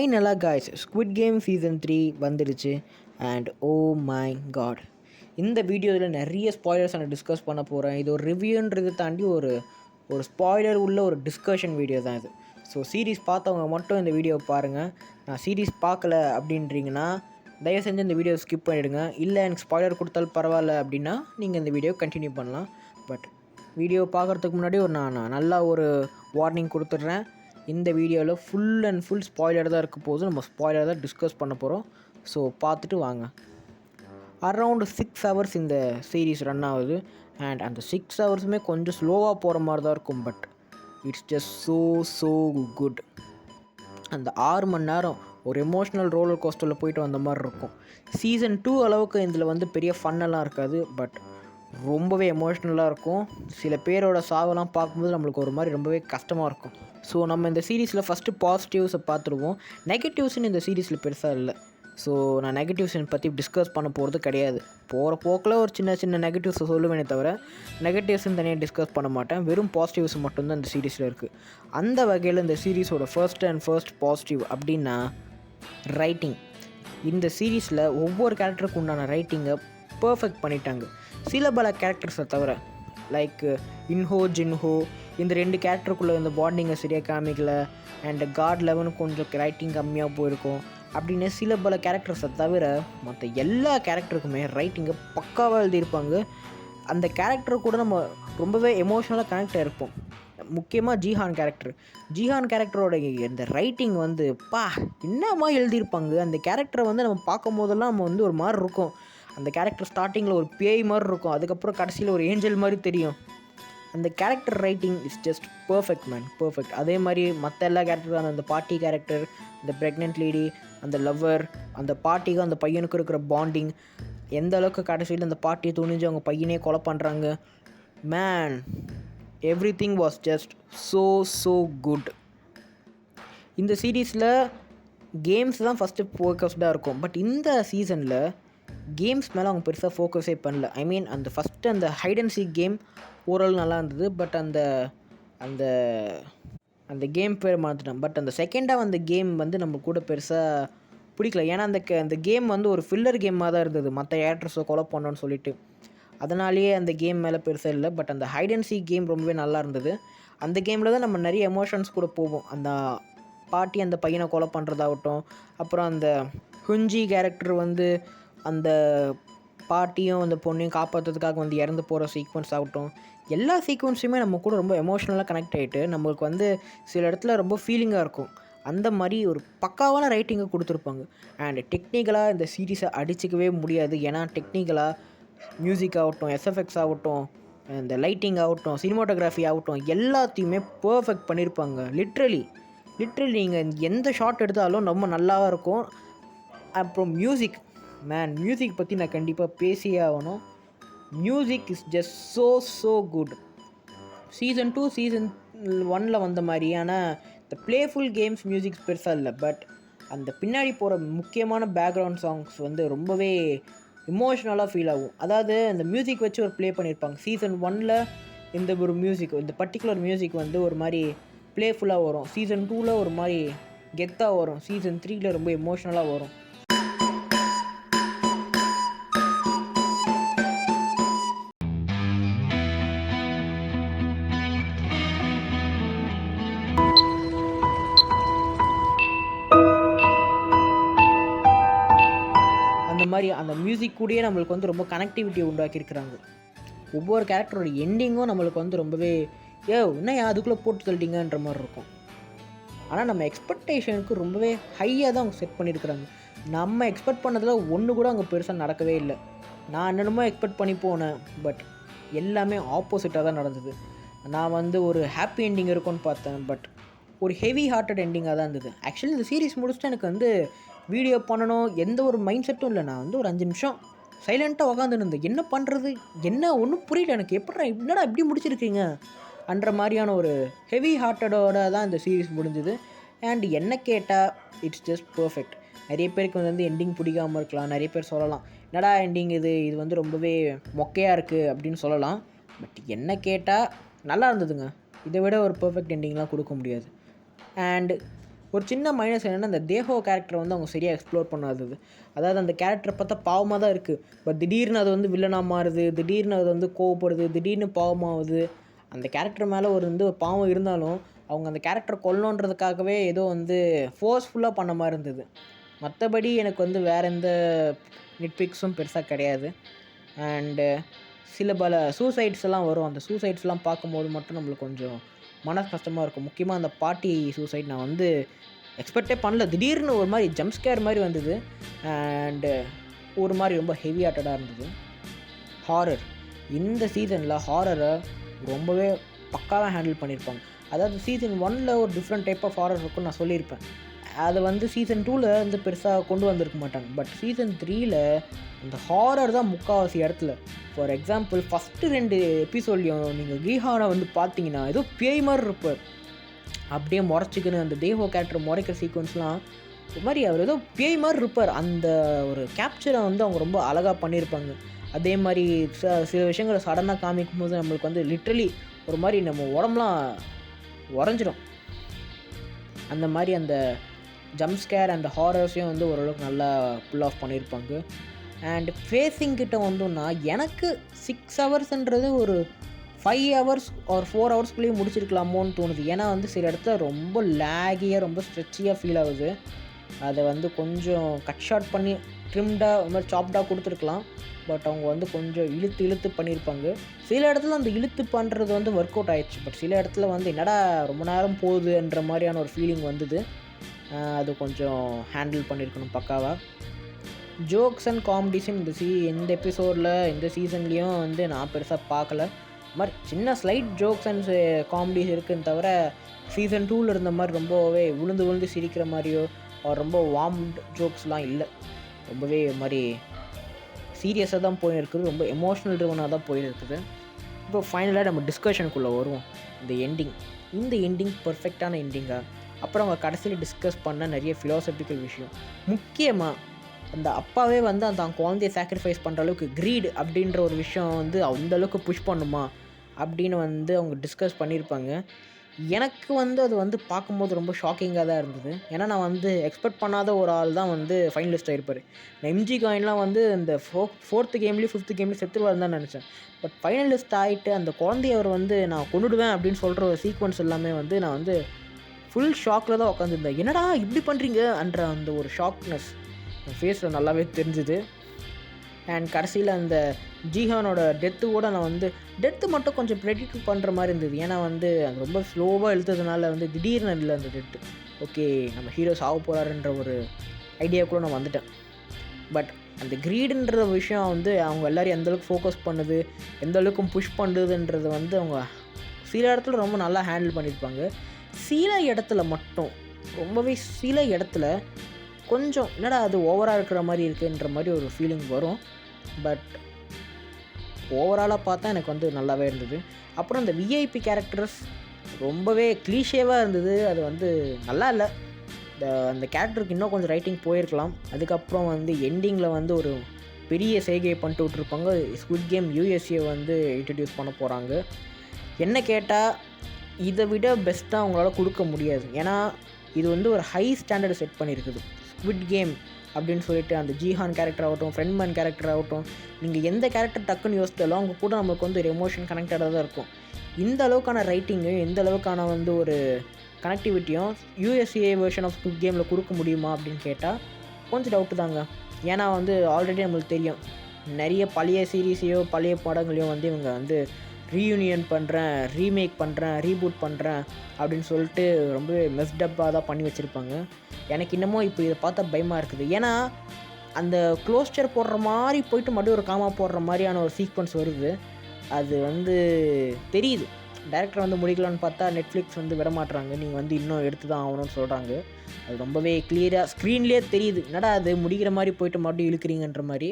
ஃபைனலாக guys squid game season 3 வந்துடுச்சு. And oh my God, இந்த வீடியோவில் நிறைய ஸ்பாய்லர்ஸ் நான் டிஸ்கஸ் பண்ண போகிறேன். இது ஒரு ரிவ்யூன்றதை தாண்டி ஒரு ஸ்பாய்லர் உள்ள ஒரு டிஸ்கஷன் வீடியோ தான் இது. ஸோ சீரீஸ் பார்த்தவங்க மட்டும் இந்த வீடியோவை பாருங்கள். நான் சீரீஸ் பார்க்கல அப்படின்றீங்கன்னா தயவு செஞ்சு இந்த வீடியோ ஸ்கிப் பண்ணிவிடுங்க. இல்லை எனக்கு ஸ்பாய்லர் கொடுத்தாலும் பரவாயில்ல அப்படின்னா நீங்கள் இந்த வீடியோ கண்டினியூ பண்ணலாம். பட் வீடியோ பார்க்குறதுக்கு முன்னாடி நான் நல்லா ஒரு வார்னிங் கொடுத்துட்றேன். இந்த வீடியோவில் ஃபுல் அண்ட் ஃபுல் ஸ்பாய்லர் தான் இருக்க போது. நம்ம ஸ்பாய்லர் தான் டிஸ்கஸ் பண்ண போகிறோம். ஸோ பார்த்துட்டு வாங்க. அரவுண்டு 6 ஹவர்ஸ் இந்த சீரீஸ் ரன் ஆகுது. அண்ட் அந்த 6 ஹவர்ஸுமே கொஞ்சம் ஸ்லோவாக போகிற மாதிரி தான் இருக்கும். But it's just so good. அந்த 6 மணி நேரம் ஒரு எமோஷ்னல் ரோலர் கோஸ்டரில் போயிட்டு வந்த மாதிரி இருக்கும். சீசன் 2 அளவுக்கு இதில் வந்து பெரிய ஃபன்னெல்லாம் இருக்காது. பட் ரொம்பவே எமோஷ்னலாக இருக்கும். சில பேரோட சாவெல்லாம் பார்க்கும்போது நம்மளுக்கு ஒரு மாதிரி ரொம்பவே கஷ்டமாக இருக்கும். ஸோ நம்ம இந்த சீரீஸில் ஃபஸ்ட்டு பாசிட்டிவ்ஸை பார்த்துருவோம். நெகட்டிவ்ஸ்னு இந்த சீரீஸில் பெருசாக இல்லை. ஸோ நான் நெகட்டிவ்ஸை பற்றி டிஸ்கஸ் பண்ண போகிறது கிடையாது. போகிற போக்கில் ஒரு சின்ன நெகட்டிவ்ஸை சொல்லுவேனே தவிர நெகட்டிவ்ஸ்ன்னு தனியாக டிஸ்கஸ் பண்ண மாட்டேன். வெறும் பாசிட்டிவ்ஸ் மட்டும்தான் இந்த சீரீஸில் இருக்குது. அந்த வகையில் இந்த சீரீஸோட ஃபர்ஸ்ட் பாசிட்டிவ் அப்படின்னா ரைட்டிங். இந்த சீரீஸில் ஒவ்வொரு கேரக்டருக்கு உண்டான ரைட்டிங்கை பர்ஃபெக்ட் பண்ணிட்டாங்க. சில பல கேரக்டர்ஸை தவிர லைக் இன்ஹோ ஜின்ஹோ இந்த 2 கேரக்டருக்குள்ளே இந்த பாண்டிங்கை சரியாக காமிக்கல. அண்ட் காட் லெவனுக்கு கொஞ்சம் ரைட்டிங் கம்மியாக போயிருக்கும். அப்படின்னு சில பல கேரக்டர்ஸை தவிர மற்ற எல்லா கேரக்டருக்குமே ரைட்டிங்கை பக்காவாக எழுதியிருப்பாங்க. அந்த கேரக்டர் கூட நம்ம ரொம்பவே எமோஷ்னலாக கனெக்ட் ஆகிருப்போம். முக்கியமாக ஜீஹான் கேரக்டரோட இந்த ரைட்டிங் வந்து என்னமா எழுதியிருப்பாங்க. அந்த கேரக்டரை வந்து நம்ம பார்க்கும் போதெல்லாம் நம்ம வந்து ஒரு மாதிரி இருக்கும். அந்த கேரக்டர் ஸ்டார்டிங்கில் ஒரு பேய் மாதிரி இருக்கும், அதுக்கப்புறம் கடைசியில் ஒரு ஏஞ்சல் மாதிரி தெரியும். அந்த character writing is just perfect man, perfect. அதே மாதிரி மற்ற எல்லா கேரக்டரும் அந்த பாட்டி கேரக்டர், அந்த ப்ரெக்னென்ட் லேடி, அந்த லவ்வர், அந்த பாட்டிக்கும் அந்த பையனுக்கும் இருக்கிற பாண்டிங், எந்த அளவுக்கு கடைசியில் அந்த பாட்டியை துணிஞ்சு அவங்க பையனே கொலை பண்ணுறாங்க. Man, every thing was just so good. இந்த சீரீஸில் கேம்ஸ் தான் ஃபஸ்ட்டு ஃபோக்கஸ்டாக இருக்கும். பட் இந்த சீசனில் கேம்ஸ் மேலே அவங்க பெருசாக ஃபோக்கஸே பண்ணல. ஐ மீன் அந்த ஹைட் அண்ட் சீக் கேம் ஓரளவு நல்லா இருந்தது. பட் அந்த அந்த கேம் பேர் மாற்றிட்டேன். பட் அந்த செகண்டாக அந்த கேம் வந்து நம்ம கூட பெருசாக பிடிக்கல. ஏன்னா அந்த கேம் வந்து ஒரு ஃபில்லர் கேமாக தான் இருந்தது, மற்ற கேரக்டர்ஸை கொலை பண்ணோன்னு சொல்லிட்டு. அதனாலேயே அந்த கேம் மேலே பெருசாக இல்லை. பட் அந்த ஹைட் அண்ட் சீக் கேம் ரொம்பவே நல்லா இருந்தது. அந்த கேமில் தான் நம்ம நிறைய எமோஷன்ஸ் கூட போவோம். அந்த பாட்டி அந்த பையனை கொலை பண்ணுறதாகட்டும், அப்புறம் அந்த ஹுஞ்சி கேரக்டர் வந்து அந்த பாட்டியும் அந்த பொண்ணையும் காப்பாற்றுறதுக்காக வந்து இறந்து போகிற சீக்வன்ஸ் ஆகட்டும், எல்லா சீக்வன்ஸுமே நம்ம கூட ரொம்ப எமோஷ்னலாக கனெக்ட் ஆகிட்டு நம்மளுக்கு வந்து சில இடத்துல ரொம்ப ஃபீலிங்காக இருக்கும். அந்த மாதிரி ஒரு பக்காவான ரைட்டிங்கை கொடுத்துருப்பாங்க. அண்ட் டெக்னிக்கலாக இந்த சீரீஸை அடிச்சிக்கவே முடியாது. ஏன்னா டெக்னிக்கலாக மியூசிக் ஆகட்டும், எஸ்எஃப்எக்ஸ் ஆகட்டும், இந்த லைட்டிங் ஆகட்டும், சினிமாட்டோகிராஃபி ஆகட்டும், எல்லாத்தையுமே பர்ஃபெக்ட் பண்ணியிருப்பாங்க. லிட்ரலி நீங்கள் எந்த ஷாட் எடுத்தாலும் ரொம்ப நல்லா இருக்கும். அப்புறம் மியூசிக் பற்றி நான் கண்டிப்பாக பேசியே ஆகணும். Music is just so good. Season 2 season 1 வந்த மாதிரியான இந்த ப்ளேஃபுல் கேம்ஸ் மியூசிக்ஸ் பெருசாக இல்லை. பட் அந்த பின்னாடி போகிற முக்கியமான பேக்ரவுண்ட் சாங்ஸ் வந்து ரொம்பவே இமோஷ்னலாக ஃபீல் ஆகும். அதாவது அந்த மியூசிக் வச்சு ஒரு ப்ளே பண்ணியிருப்பாங்க. சீசன் 1 இந்த பர்டிகுலர் மியூசிக் வந்து ஒரு மாதிரி ப்ளேஃபுல்லாக வரும். சீசன் 2 ஒரு மாதிரி கெத்தாக வரும். சீசன் 3 ரொம்ப எமோஷ்னலாக வரும். அந்த மாதிரி அந்த மியூசிக் கூடயே நம்மளுக்கு வந்து ரொம்ப கனெக்டிவிட்டியை உண்டாக்கியிருக்கிறாங்க. ஒவ்வொரு கேரக்டரோட எண்டிங்கும் நம்மளுக்கு வந்து ரொம்பவே இன்னும் அதுக்குள்ளே போட்டு தள்ளிட்டீங்கன்ற மாதிரி இருக்கும். ஆனால் நம்ம எக்ஸ்பெக்டேஷனுக்கு ரொம்பவே ஹையாக தான் அவங்க செட் பண்ணியிருக்கிறாங்க. நம்ம எக்ஸ்பெக்ட் பண்ணதில் ஒன்று கூட அங்கே பெருசாக நடக்கவே இல்லை. நான் என்னென்னமோ எக்ஸ்பெக்ட் பண்ணி போனேன். பட் எல்லாமே ஆப்போசிட்டாக தான் நடந்தது. நான் வந்து ஒரு ஹாப்பி எண்டிங் இருக்கும்னு பார்த்தேன். பட் ஒரு ஹெவி ஹார்ட்டட் எண்டிங்காக தான் இருந்தது. ஆக்சுவலி இந்த சீரீஸ் முடிச்சுட்டு எனக்கு வந்து வீடியோ பண்ணணும் எந்த ஒரு மைண்ட் செட்டும் இல்லை. நான் வந்து ஒரு 5 நிமிஷம் சைலண்ட்டாக உக்காந்துருந்தேன். என்ன பண்ணுறது, ஒன்றும் புரியல எனக்கு. என்னடா இப்படி முடிச்சிருக்கீங்க அன்ற மாதிரியான ஒரு ஹெவி ஹார்ட்டடோட தான் இந்த சீரீஸ் முடிஞ்சுது. அண்ட் என்ன கேட்டால் இட்ஸ் ஜஸ்ட் பர்ஃபெக்ட். நிறைய பேருக்கு வந்து எண்டிங் பிடிக்காமல் இருக்கலாம். நிறைய பேர் சொல்லலாம் என்னடா எண்டிங் இது வந்து ரொம்பவே மொக்கையாக இருக்குது அப்படின்னு சொல்லலாம். பட் என்ன கேட்டால் நல்லா இருந்ததுங்க. இதை விட ஒரு பர்ஃபெக்ட் எண்டிங்லாம் கொடுக்க முடியாது. அண்ட் ஒரு சின்ன மைனஸ் என்னென்னா அந்த தேஹோ கேரக்டரை வந்து அவங்க சரியாக எக்ஸ்ப்ளோர் பண்ணாதது. அதாவது அந்த கேரக்டரை பார்த்தா பாவமாக தான் இருக்குது, பட் திடீர்னு அது வந்து வில்லனாக மாறுது, திடீர்னு அது வந்து கோவப்படுது, திடீர்னு பாவமாகுது. அந்த கேரக்டர் மேலே ஒரு ஒரு பாவம் இருந்தாலும் அவங்க அந்த கேரக்டரை கொல்லணுன்றதுக்காகவே ஏதோ வந்து ஃபோர்ஸ்ஃபுல்லாக பண்ண மாதிரி இருந்தது. மற்றபடி எனக்கு வந்து வேறு எந்த நெட்ஃப்ளிக்ஸும் பெருசாக கிடையாது. அண்டு சில பல சூசைட்ஸ் எல்லாம் வரும். அந்த சூசைட்ஸ்லாம் பார்க்கும்போது மட்டும் நம்மளுக்கு கொஞ்சம் மன கஷ்டமாக இருக்கும். முக்கியமாக அந்த பாட்டி சூசைட் நான் வந்து எக்ஸ்பெக்டே பண்ணல. திடீர்னு ஒரு மாதிரி ஜம்ப் ஸ்கேர் மாதிரி வந்தது. அண்டு ஒரு மாதிரி ரொம்ப ஹெவி ஹார்ட்டடாக இருந்தது. ஹாரர் இந்த சீசனில் ஹாரரை ரொம்பவே பக்காவாக ஹேண்டில் பண்ணியிருப்பாங்க. அதாவது சீசன் 1 ஒரு டிஃப்ரெண்ட் டைப் ஆஃப் ஹாரர் இருக்குன்னு நான் சொல்லியிருப்பேன். அதை வந்து சீசன் 2 வந்து பெருசாக கொண்டு வந்திருக்க மாட்டாங்க. பட் சீசன் 3 அந்த ஹாரர் தான் முக்கால்வாசி இடத்துல. ஃபார் எக்ஸாம்பிள் ஃபஸ்ட்டு 2 எபிசோட்லையும் நீங்கள் கீஹானை வந்து பார்த்தீங்கன்னா ஏதோ பேய் மாதிரி இருப்பார். அப்படியே முறைச்சிக்கின்னு அந்த தேவோ கேரக்டர் முறைக்கிற சீக்வன்ஸ்லாம் ஒரு மாதிரி அவர் ஏதோ பேய் மாதிரி இருப்பார். அந்த ஒரு கேப்சரை வந்து அவங்க ரொம்ப அழகாக பண்ணியிருப்பாங்க. அதே மாதிரி சில விஷயங்களை சடனாக காமிக்கும் போது நம்மளுக்கு வந்து லிட்ரலி ஒரு மாதிரி நம்ம உடம்புலாம் உறைஞ்சிடும். அந்த மாதிரி அந்த ஜம்ப் ஸ்கேர் அந்த ஹாரர்ஸையும் வந்து ஓரளவுக்கு நல்லா புல் ஆஃப் பண்ணியிருப்பாங்க. அண்ட் ஃபேஸிங் கிட்ட வந்தோன்னா எனக்கு 6 ஹவர்ஸ்ன்றது ஒரு 5 ஹவர்ஸ் ஒரு 4 ஹவர்ஸ்குள்ளேயே முடிச்சிருக்கலாமோன்னு தோணுது. ஏன்னா வந்து சில இடத்துல ரொம்ப லேகியாக ரொம்ப ஸ்ட்ரெச்சியாக ஃபீல் ஆகுது. அதை வந்து கொஞ்சம் கட் ஷார்ட் பண்ணி ட்ரிம்டாக ஒரு மாதிரி சாப்டாக கொடுத்துருக்கலாம். பட் அவங்க வந்து கொஞ்சம் இழுத்து பண்ணியிருப்பாங்க. சில இடத்துல அந்த இழுத்து பண்ணுறது வந்து ஒர்க் அவுட் ஆயிடுச்சு. பட் சில இடத்துல வந்து என்னடா ரொம்ப நேரம் போகுதுன்ற மாதிரியான ஒரு ஃபீலிங் வந்தது. அது கொஞ்சம் ஹேண்டில் பண்ணியிருக்கணும் பக்காவாக. ஜோக்ஸ் அண்ட் காமெடிஸும் இந்த எபிசோடில் இந்த சீசன்லேயும் வந்து நான் பெருசாக பார்க்கல. இது மாதிரி சின்ன ஸ்லைட் ஜோக்ஸ் அண்ட் காமெடிஸ் இருக்குன்னு தவிர சீசன் 2 இருந்த மாதிரி ரொம்பவே விழுந்து சிரிக்கிற மாதிரியோ ரொம்ப வார்ம்ட் ஜோக்ஸ்லாம் இல்லை. ரொம்பவே இது மாதிரி சீரியஸாக தான் போயிருக்குது. ரொம்ப எமோஷ்னல் ட்ரிவனாக தான் போயிருக்குது. இப்போ ஃபைனலாக நம்ம டிஸ்கஷனுக்குள்ளே வருவோம். இந்த எண்டிங் பர்ஃபெக்டான எண்டிங்காக, அப்புறம் அவங்க கடைசியில் டிஸ்கஸ் பண்ண நிறைய ஃபிலாசபிக்கல் விஷயம், முக்கியமாக அந்த அப்பாவே வந்து அந்த குழந்தைய சாக்ரிஃபைஸ் பண்ணுற அளவுக்கு க்ரீட் அப்படின்ற ஒரு விஷயம் வந்து அந்தளவுக்கு புஷ் பண்ணுமா அப்படின்னு வந்து அவங்க டிஸ்கஸ் பண்ணியிருப்பாங்க. எனக்கு வந்து அது வந்து பார்க்கும்போது ரொம்ப ஷாக்கிங்காக தான் இருந்தது. ஏன்னா நான் வந்து எக்ஸ்பெக்ட் பண்ணாத ஒரு ஆள் தான் வந்து ஃபைனலிஸ்ட் ஆகிருப்பார். எம்ஜி காயின்லாம் வந்து இந்த 4th கேம்லேயும் 5th கேம்லேயும் செத்துருவாருன்னு தான் நினச்சேன். பட் ஃபைனலிஸ்ட் ஆகிட்டு அந்த குழந்தைய அவர் வந்து நான் கொண்டுடுவேன் அப்படின்னு சொல்கிற ஒரு சீக்வன்ஸ் எல்லாமே வந்து நான் வந்து ஃபுல் ஷாக்கில் தான் உட்காந்துருந்தேன். என்னடா இப்படி பண்ணுறீங்க என்ற அந்த ஒரு ஷாக்னஸ் என் ஃபேஸில் நல்லாவே தெரிஞ்சுது. அண்ட் கடைசியில் அந்த ஜீஹானோட டெத்து கூட நான் வந்து டெத்து மட்டும் கொஞ்சம் ப்ரெடிக்ட் பண்ணுற மாதிரி இருந்தது. ஏன்னா வந்து அது ரொம்ப ஸ்லோவாக இழுத்ததுனால வந்து திடீர்னு இல்லை அந்த டெத்து. ஓகே நம்ம ஹீரோ சாக போகிறாருன்ற ஒரு ஐடியாவுக்குள்ளே நான் வந்துட்டேன். பட் அந்த க்ரீடுன்ற விஷயம் வந்து அவங்க எல்லோரும் எந்தளவுக்கு ஃபோக்கஸ் பண்ணுது, எந்தளவுக்கு புஷ் பண்ணுதுன்றது வந்து அவங்க சில இடத்துல ரொம்ப நல்லா ஹேண்டில் பண்ணியிருப்பாங்க. சில இடத்துல மட்டும் ரொம்பவே சில இடத்துல கொஞ்சம் என்னடா அது ஓவராக இருக்கிற மாதிரி இருக்குன்ற மாதிரி ஒரு ஃபீலிங் வரும். பட் ஓவராலாக பார்த்தா எனக்கு வந்து நல்லாவே இருந்தது. அப்புறம் இந்த விஐபி கேரக்டர்ஸ் ரொம்பவே க்ளீஷேவாக இருந்தது. அது வந்து நல்லா இல்லை. அந்த கேரக்டருக்கு இன்னும் கொஞ்சம் ரைட்டிங் போயிருக்கலாம். அதுக்கப்புறம் வந்து எண்டிங்கில் வந்து ஒரு பெரிய செய்கையை பண்ணிட்டு விட்ருப்பாங்க. ஸ்குவிட் கேம் USA வந்து இன்ட்ரடியூஸ் பண்ண போகிறாங்க. என்ன கேட்டால் இதை விட பெஸ்ட்டாக அவங்களால கொடுக்க முடியாது. ஏன்னா இது வந்து ஒரு ஹை ஸ்டாண்டர்டு செட் பண்ணியிருக்குது. ஸ்குவிட் கேம் அப்படின்னு சொல்லிட்டு அந்த ஜீஹான் கேரக்டர் ஆகட்டும், ஃப்ரெண்ட்மேன் கேரக்டர் ஆகட்டும், நீங்கள் எந்த கேரக்டர் டக்குன்னு யோசிச்சாலும் அவங்க கூட நம்மளுக்கு வந்து ஒரு எமோஷன் கனெக்டடாக தான் இருக்கும். இந்த அளவுக்கான ரைட்டிங்கும் இந்த அளவுக்கான வந்து ஒரு கனெக்டிவிட்டியும் USA வெர்ஷன் ஆஃப் ஸ்குவிட் கேமில் கொடுக்க முடியுமா அப்படின்னு கேட்டால் கொஞ்சம் டவுட்டு தாங்க. ஏன்னா வந்து ஆல்ரெடி நம்மளுக்கு தெரியும், நிறைய பழைய சீரீஸையோ பழைய படங்களையோ வந்து இவங்க வந்து ரீயூனியன் பண்ணுறேன், ரீமேக் பண்ணுறேன், ரீபூட் பண்ணுறேன் அப்படின்னு சொல்லிட்டு ரொம்பவே மெஸ்டப்பாக தான் பண்ணி வச்சுருப்பாங்க. எனக்கு இன்னமும் இப்போ இதை பார்த்தா பயமாக இருக்குது. ஏன்னா அந்த க்ளோஸ்டர் போடுற மாதிரி போயிட்டு மறுபடியும் ஒரு காமா போடுற மாதிரியான ஒரு சீக்வன்ஸ் வருது. அது வந்து தெரியுது. டைரக்டர் வந்து முடிக்கலான்னு பார்த்தா நெட்ஃப்ளிக்ஸ் வந்து விட மாட்டுறாங்க. நீங்கள் வந்து இன்னும் எடுத்து தான் ஆகணும்னு சொல்கிறாங்க. அது ரொம்பவே கிளியராக ஸ்க்ரீன்லேயே தெரியுது. என்னடா அது முடிக்கிற மாதிரி போயிட்டு மறுபடியும் இழுக்கிறீங்கன்ற மாதிரி.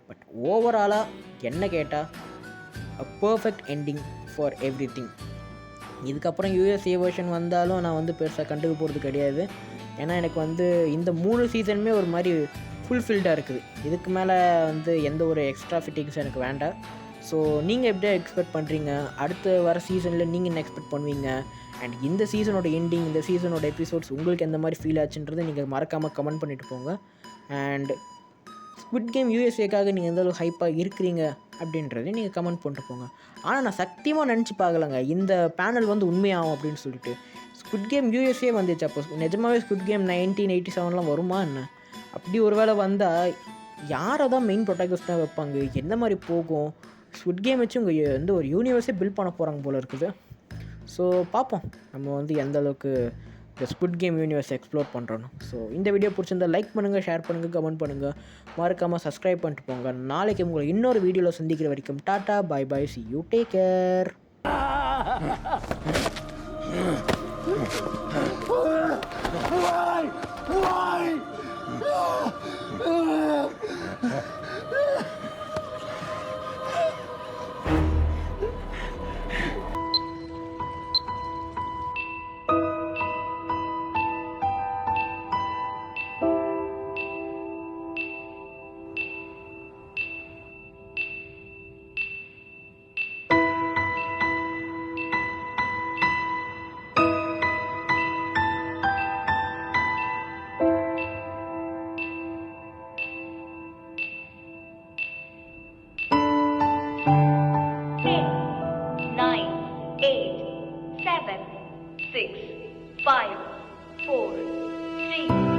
பட் ஓவராலாக என்ன கேட்டால் a perfect ending for everything. இதுக்கப்புறம் USA வெர்ஷன் வந்தாலும் நான் வந்து பெருசாக கண்டுக்க போகிறது கிடையாது. ஏன்னா எனக்கு வந்து இந்த 3 சீசனுமே ஒரு மாதிரி ஃபுல்ஃபில்டாக இருக்குது. இதுக்கு மேலே வந்து எந்த ஒரு எக்ஸ்ட்ரா ஃபிட்டிங்ஸும் எனக்கு வேண்டாம். ஸோ நீங்கள் எப்படி எக்ஸ்பெக்ட் பண்ணுறீங்க? அடுத்து வர சீசனில் நீங்கள் என்ன எக்ஸ்பெக்ட் பண்ணுவீங்க? அண்ட் இந்த சீசனோட எண்டிங், இந்த சீசனோட எபிசோட்ஸ் உங்களுக்கு எந்த மாதிரி ஃபீல் ஆச்சுன்றதை நீங்கள் மறக்காமல் கமெண்ட் பண்ணிட்டு போங்க. அண்ட் ஸ்குவிட் கேம் யூஎஸ்ஏக்காக நீங்கள் எந்த அளவுக்கு ஹைப்பாக இருக்கிறீங்க அப்படின்றதையும் நீங்கள் கமெண்ட் பண்ணிட்டு போங்க. ஆனால் நான் சத்தியமாக நினச்சி பார்க்கலங்க இந்த பேனல் வந்து உண்மையாகும் அப்படின்னு சொல்லிட்டு. ஸ்குவிட் கேம் யூஎஸ்ஏ வந்துச்சு, அப்போ நிஜமாகவே ஸ்குவிட் கேம் 1987 வருமா என்ன? அப்படி ஒரு வேளை வந்தால் யாரை தான் மெயின் ப்ரொட்டாகனிஸ்டாக வைப்பாங்க? எந்த மாதிரி போகும்? ஸ்குவிட் கேம் வச்சு உங்கள் வந்து ஒரு யூனிவர்ஸே பில்ட் பண்ண போகிறாங்க போல் இருக்குது. ஸோ பார்ப்போம் நம்ம வந்து எந்த அளவுக்கு இந்த ஸ்குவிட் கேம் யூனிவர்ஸ் எக்ஸ்ப்ளோர் பண்ணுறோன்னு. ஸோ இந்த வீடியோ பிடிச்சிருந்தால் லைக் பண்ணுங்கள், ஷேர் பண்ணுங்கள், கமெண்ட் பண்ணுங்கள், மறக்காமல் சப்ஸ்கிரைப் பண்ணிட்டு போங்க. நாளைக்கு உங்களை இன்னொரு வீடியோவில் சந்திக்கிற வரைக்கும் tata, bye bye, see you, take care. Seven, 6, 5, 4, 3